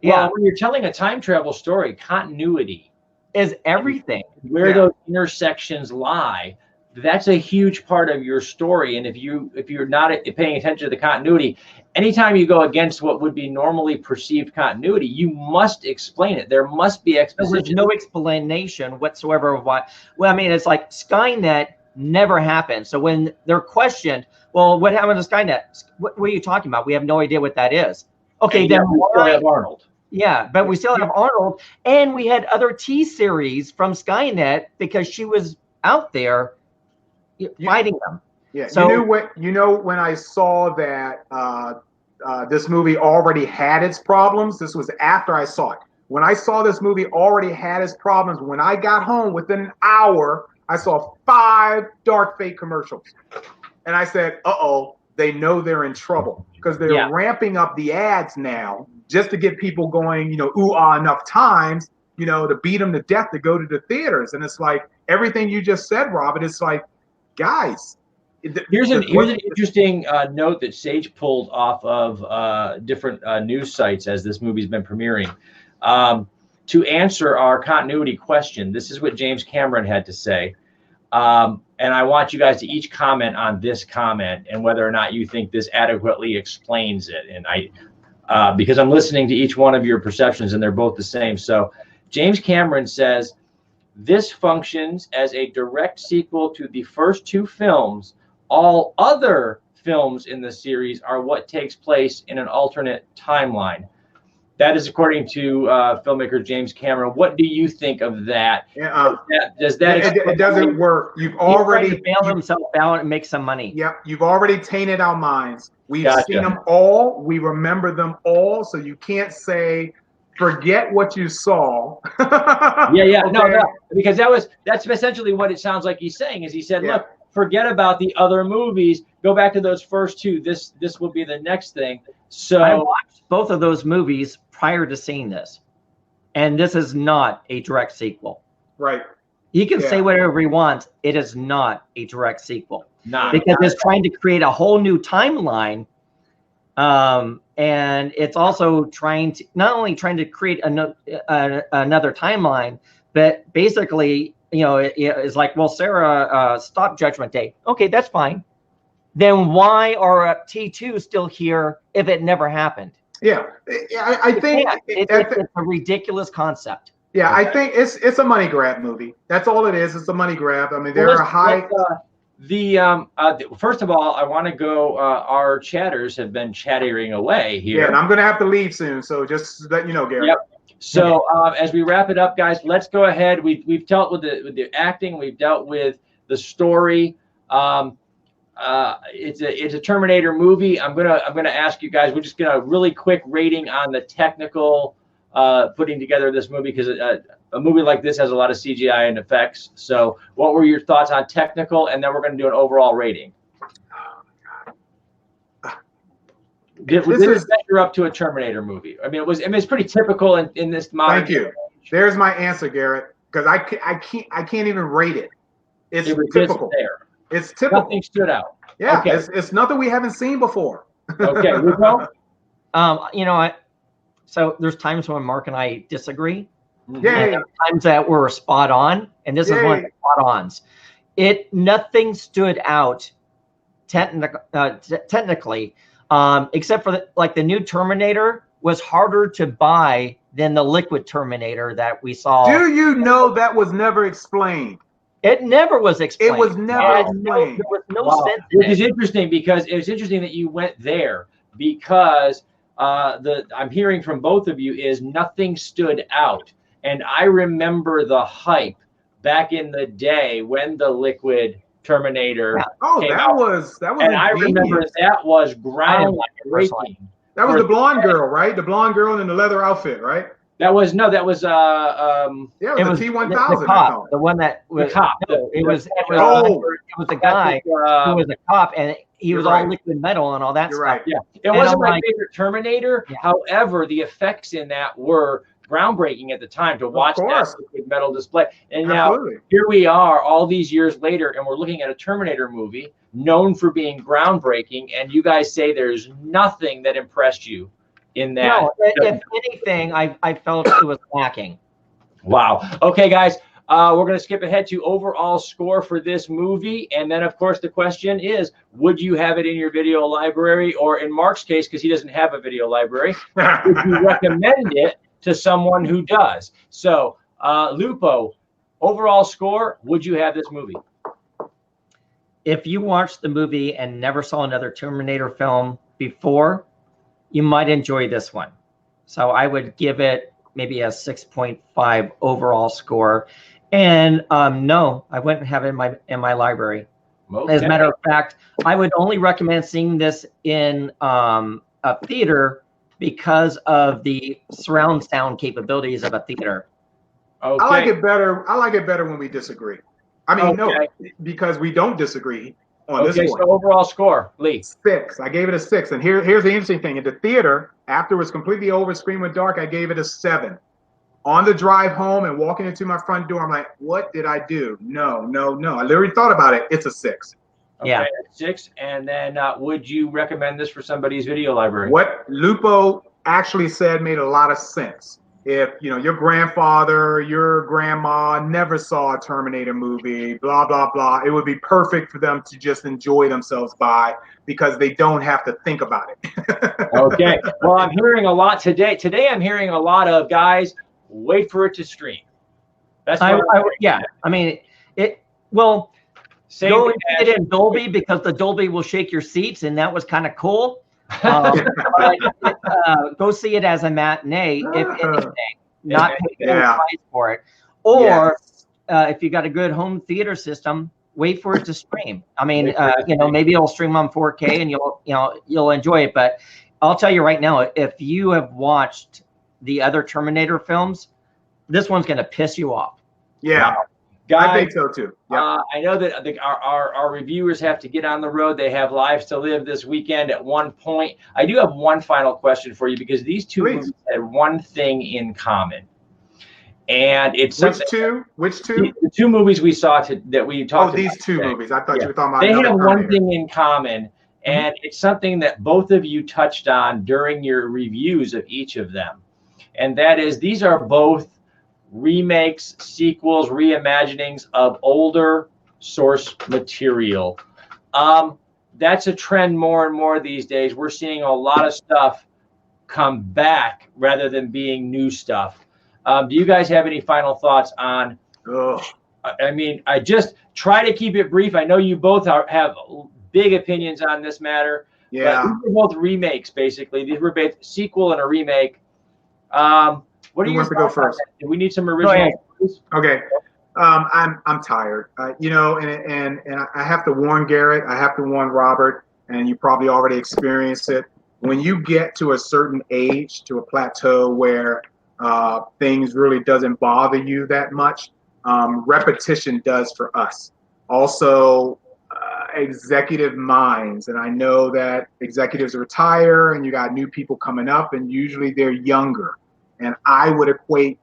Speaker 2: Yeah, well, when you're telling a time travel story, continuity
Speaker 3: is everything.
Speaker 2: Where those intersections lie, that's a huge part of your story. And if you're not paying attention to the continuity, anytime you go against what would be normally perceived continuity, you must explain it. There must be exposition.
Speaker 3: There's no explanation whatsoever of why. Well, I mean, it's like Skynet never happened. So when they're questioned, well, what happened to Skynet? What are you talking about? We have no idea what that is. Okay, then
Speaker 2: we still have Arnold.
Speaker 3: Yeah, but we still have Arnold, and we had other T-series from Skynet, because she was out there fighting them.
Speaker 1: Yeah, so, when I saw that this movie already had its problems, this was after I saw it. When I saw this movie already had its problems, when I got home within an hour, I saw 5 dark fake commercials. And I said, uh-oh, they know they're in trouble, because they're ramping up the ads now just to get people going, enough times, to beat them to death to go to the theaters. And it's like everything you just said, Robert. It's like, guys.
Speaker 2: Here's an interesting note that Sage pulled off of different news sites as this movie's been premiering. To answer our continuity question, this is what James Cameron had to say. And I want you guys to each comment on this comment and whether or not you think this adequately explains it. And because I'm listening to each one of your perceptions, and they're both the same. So James Cameron says, this functions as a direct sequel to the first 2 films. All other films in the series are what takes place in an alternate timeline. That is according to filmmaker James Cameron. What do you think of that? Does that
Speaker 1: it doesn't work. You've already
Speaker 3: bail himself out and make some money.
Speaker 1: Yep, you've already tainted our minds. We've seen them all. We remember them all. So you can't say forget what you saw.
Speaker 2: Yeah.
Speaker 1: Okay?
Speaker 2: No, because that's essentially what it sounds like he's saying. Is he said, look, forget about the other movies. Go back to those first two. This will be the next thing. So
Speaker 3: I watched both of those movies prior to seeing this, and this is not a direct sequel.
Speaker 1: Right.
Speaker 3: He can say whatever he wants. It is not a direct sequel. Because it's trying to create a whole new timeline. And it's also not only trying to create another timeline, but basically, it's like, well, Sarah, stop Judgment Day. Okay, that's fine. Then why are T2 still here if it never happened?
Speaker 1: Yeah, I think
Speaker 3: it's a ridiculous concept.
Speaker 1: Yeah, I think it's a money grab movie. That's all it is. It's a money grab. I mean, there are high.
Speaker 2: First of all, I want to go. Our chatters have been chattering away here.
Speaker 1: Yeah, and I'm going to have to leave soon. So just let you know, Gary.
Speaker 2: Yep. So as we wrap it up, guys, let's go ahead. We've dealt with the acting. We've dealt with the story. It's a Terminator movie. I'm gonna ask you guys. We're just gonna really quick rating on the technical putting together this movie, because a movie like this has a lot of CGI and effects. So what were your thoughts on technical? And then we're going to do an overall rating. Did it measure up to a Terminator movie? I mean, it's pretty typical in this modern.
Speaker 1: Thank you. There's my answer, Garrett. Because I can't even rate it. It's typical. It's typical.
Speaker 2: Nothing stood out.
Speaker 1: Yeah,
Speaker 2: okay.
Speaker 1: It's nothing we haven't seen before.
Speaker 2: Okay, Lupo?
Speaker 3: So there's times when Mark and I disagree.
Speaker 1: Yay.
Speaker 3: And times that we're spot on, and this is one of the spot ons. Nothing stood out technically, except for the new Terminator was harder to buy than the liquid Terminator that we saw.
Speaker 1: Do you know that was never explained?
Speaker 3: It never was explained.
Speaker 1: It was never explained.
Speaker 3: There was no sense in
Speaker 2: Which is interesting, because it was interesting that you went there, because I'm hearing from both of you is nothing stood out. And I remember the hype back in the day when the liquid Terminator came out.
Speaker 1: And
Speaker 2: I remember that was groundbreaking.
Speaker 1: That was the blonde girl, right? The blonde girl in the leather outfit, right?
Speaker 2: It was
Speaker 1: the T-1000.
Speaker 3: The cop, the one that was
Speaker 2: the cop.
Speaker 3: It was the guy who was a cop, and he was all liquid metal and all that stuff.
Speaker 1: Right.
Speaker 2: Yeah, it wasn't my favorite Terminator. Yeah. However, the effects in that were groundbreaking at the time to watch that liquid metal display. And now here we are all these years later, and we're looking at a Terminator movie known for being groundbreaking, and you guys say there's nothing that impressed you in that.
Speaker 3: No, if anything, I felt it was lacking.
Speaker 2: Wow. Okay, guys, we're going to skip ahead to overall score for this movie. And then, of course, the question is, would you have it in your video library? Or in Mark's case, because he doesn't have a video library, would you recommend it to someone who does? So, Lupo, overall score, would you have this movie?
Speaker 3: If you watched the movie and never saw another Terminator film before, you might enjoy this one. So I would give it maybe a 6.5 overall score. And no, I wouldn't have it in my library. Okay. As a matter of fact, I would only recommend seeing this in a theater because of the surround sound capabilities of a theater.
Speaker 1: Okay. I like it better. I like it better when we disagree. I mean, no, because we don't disagree on this one.
Speaker 2: So overall score, Lee.
Speaker 1: 6. I gave it a 6. And here's the interesting thing. In the theater, after it was completely over, screen went dark, I gave it a 7. On the drive home and walking into my front door, I'm like, what did I do? No. I literally thought about it. It's a 6.
Speaker 2: Okay, yeah. 6. And then would you recommend this for somebody's video library?
Speaker 1: What Lupo actually said made a lot of sense. If your grandfather, your grandma never saw a Terminator movie, blah blah blah, it would be perfect for them to just enjoy themselves because they don't have to think about it.
Speaker 2: Okay. Well, I'm hearing a lot today. Today, I'm hearing a lot of guys wait for it to stream. That's
Speaker 3: I mean, it will. Go and get in Dolby because the Dolby will shake your seats, and that was kind of cool. Go see it as a matinee, if anything, not pay full price for it. Or if you got a good home theater system, wait for it to stream. I mean, maybe it'll stream on 4K and you'll enjoy it. But I'll tell you right now, if you have watched the other Terminator films, this one's going to piss you off.
Speaker 1: Yeah.
Speaker 2: Guys,
Speaker 1: I think so too. Yep.
Speaker 2: I know that our reviewers have to get on the road. They have lives to live this weekend at one point. I do have one final question for you, because these two movies had one thing in common. And it's
Speaker 1: Which two?
Speaker 2: The two movies we saw that we talked about.
Speaker 1: Oh, these two movies. I thought you were talking about
Speaker 2: They have
Speaker 1: Terminator.
Speaker 2: one thing in common, and it's something that both of you touched on during your reviews of each of them. And that is, these are both remakes, sequels, reimaginings of older source material. That's a trend more and more these days. We're seeing a lot of stuff come back rather than being new stuff. Do you guys have any final thoughts on? I mean, I just try to keep it brief. I know you both have big opinions on this matter.
Speaker 1: Yeah.
Speaker 2: But these are both remakes, basically. These were both sequel and a remake. What are you?
Speaker 1: Who wants to go first?
Speaker 2: Do we need some original?
Speaker 1: Okay. I'm tired. You know, and I have to warn Garrett. I have to warn Robert, and you probably already experienced it. When you get to a certain age, to a plateau where things really doesn't bother you that much, repetition does for us. Also, executive minds, and I know that executives retire, and you got new people coming up, and usually they're younger. And I would equate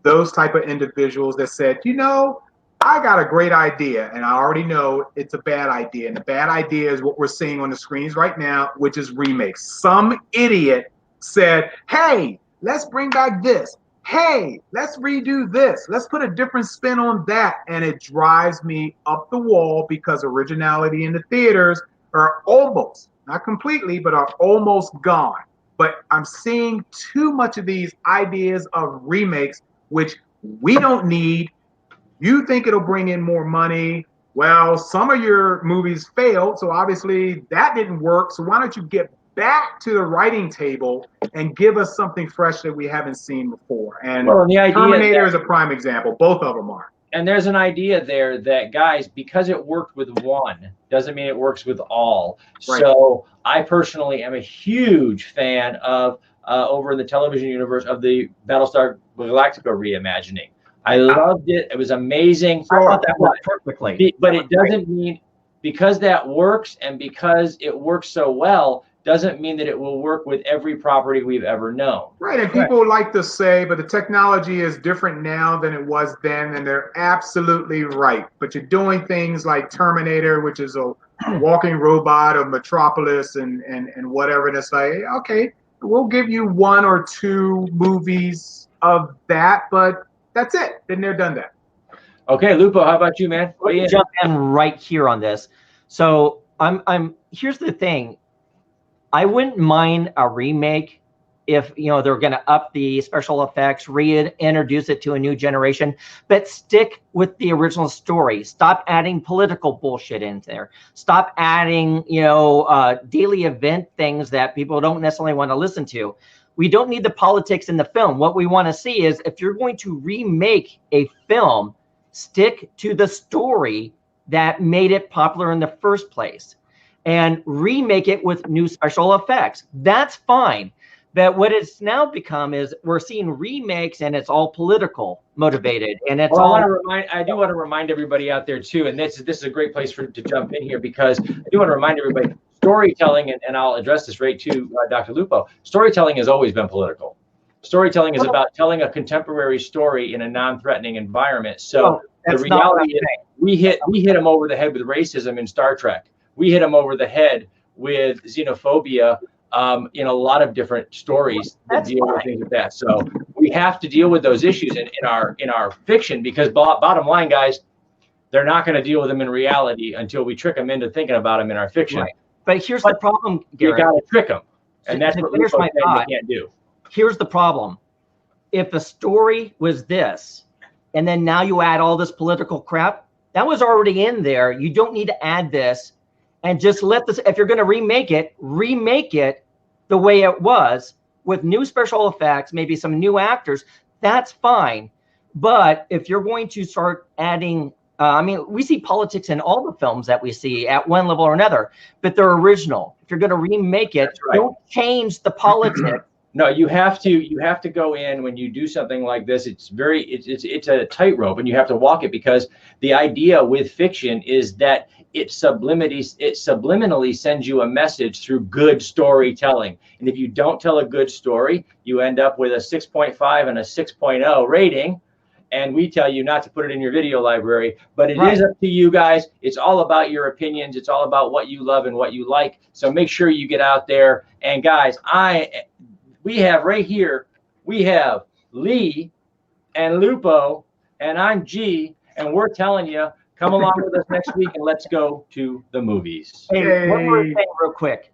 Speaker 1: those type of individuals that said, you know, I got a great idea, and I already know it's a bad idea. And the bad idea is what we're seeing on the screens right now, which is remakes. Some idiot said, hey, let's bring back this. Hey, let's redo this. Let's put a different spin on that. And it drives me up the wall, because originality in the theaters are almost, not completely, but are almost gone. But I'm seeing too much of these ideas of remakes, which we don't need. You think it'll bring in more money. Well, some of your movies failed, so obviously that didn't work. So why don't you get back to the writing table and give us something fresh that we haven't seen before? And the idea Terminator is a prime example. Both of them are.
Speaker 2: And there's an idea there that, guys, because it worked with one doesn't mean it works with all. Right. So I personally am a huge fan of, over in the television universe, of the Battlestar Galactica reimagining. I loved it. It was amazing.
Speaker 3: I thought that worked perfectly.
Speaker 2: But it doesn't mean, because that works and because it works so well, doesn't mean that it will work with every property we've ever known.
Speaker 1: Right, and people like to say, but the technology is different now than it was then, and they're absolutely right. But you're doing things like Terminator, which is a walking robot, of Metropolis, and whatever, and it's like, okay, we'll give you one or two movies of that, but that's it. Then they're done that.
Speaker 2: Okay, Lupo, how about you, man?
Speaker 3: Let me jump in right here on this. So here's the thing. I wouldn't mind a remake if, you know, they're going to up the special effects, reintroduce it to a new generation, but stick with the original story. Stop adding political bullshit in there. Stop adding, you know, daily event things that people don't necessarily want to listen to. We don't need the politics in the film. What we want to see is, if you're going to remake a film, stick to the story that made it popular in the first place, and remake it with new special effects. That's fine. But what it's now become is, we're seeing remakes, and it's all political motivated. And it's all.
Speaker 2: I do want to remind everybody out there too, and this is a great place to jump in here, because I do want to remind everybody, storytelling, and I'll address this right to Dr. Lupo. Storytelling has always been political. Storytelling is about telling a contemporary story in a non-threatening environment. So the reality is, we hit them over the head with racism in Star Trek. We hit them over the head with xenophobia in a lot of different stories that deal with things like that. So we have to deal with those issues in our fiction, because bottom line, guys, they're not going to deal with them in reality until we trick them into thinking about them in our fiction.
Speaker 3: Right. But here's the problem, Garrett.
Speaker 2: You got to trick them, and that's what Lupo said they can't do.
Speaker 3: Here's the problem. If the story was this, and then now you add all this political crap, that was already in there. You don't need to add this, and just let this. If you're going to remake it the way it was, with new special effects, maybe some new actors. That's fine. But if you're going to start adding, I mean, we see politics in all the films that we see at one level or another, but they're original. If you're going to remake it, don't change the politics.
Speaker 2: No, you have to go in when you do something like this. It's a tightrope, and you have to walk it, because the idea with fiction is that it subliminally sends you a message through good storytelling. And if you don't tell a good story, you end up with a 6.5 and a 6.0 rating. And we tell you not to put it in your video library, but it is up to you guys. It's all about your opinions. It's all about what you love and what you like. So make sure you get out there. And guys, we have right here, we have Lee and Lupo, and I'm G, and we're telling you, come along with us next week, and let's go to the movies.
Speaker 3: Hey, one more thing real quick.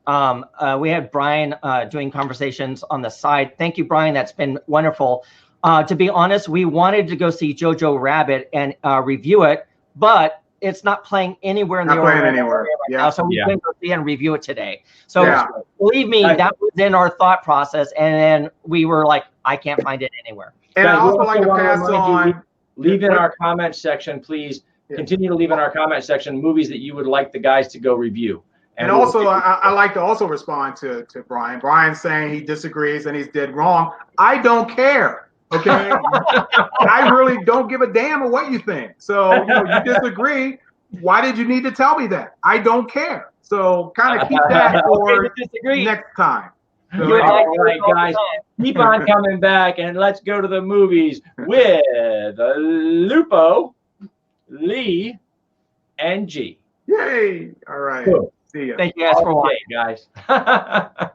Speaker 3: We had Brian doing conversations on the side. Thank you, Brian. That's been wonderful. To be honest, we wanted to go see Jojo Rabbit and review it, but it's not playing anywhere in the
Speaker 1: area
Speaker 3: right now, so we couldn't go see and review it today. So believe me, that was in our thought process, and then we were like, I can't find it anywhere.
Speaker 1: And I also like to pass on.
Speaker 2: Leave in our comment section, please. Continue to leave in our comment section movies that you would like the guys to go review.
Speaker 1: And also, I like to also respond to Brian. Brian's saying he disagrees and he's dead wrong. I don't care. Okay, I really don't give a damn of what you think. So you disagree. Why did you need to tell me that? I don't care. So kind of keep that for next time. So,
Speaker 2: all right, guys, keep on coming back, and let's go to the movies with Lupo, Lee, and G.
Speaker 1: Yay! All right.
Speaker 2: Cool.
Speaker 1: See ya.
Speaker 3: Thank you guys for watching,
Speaker 2: guys.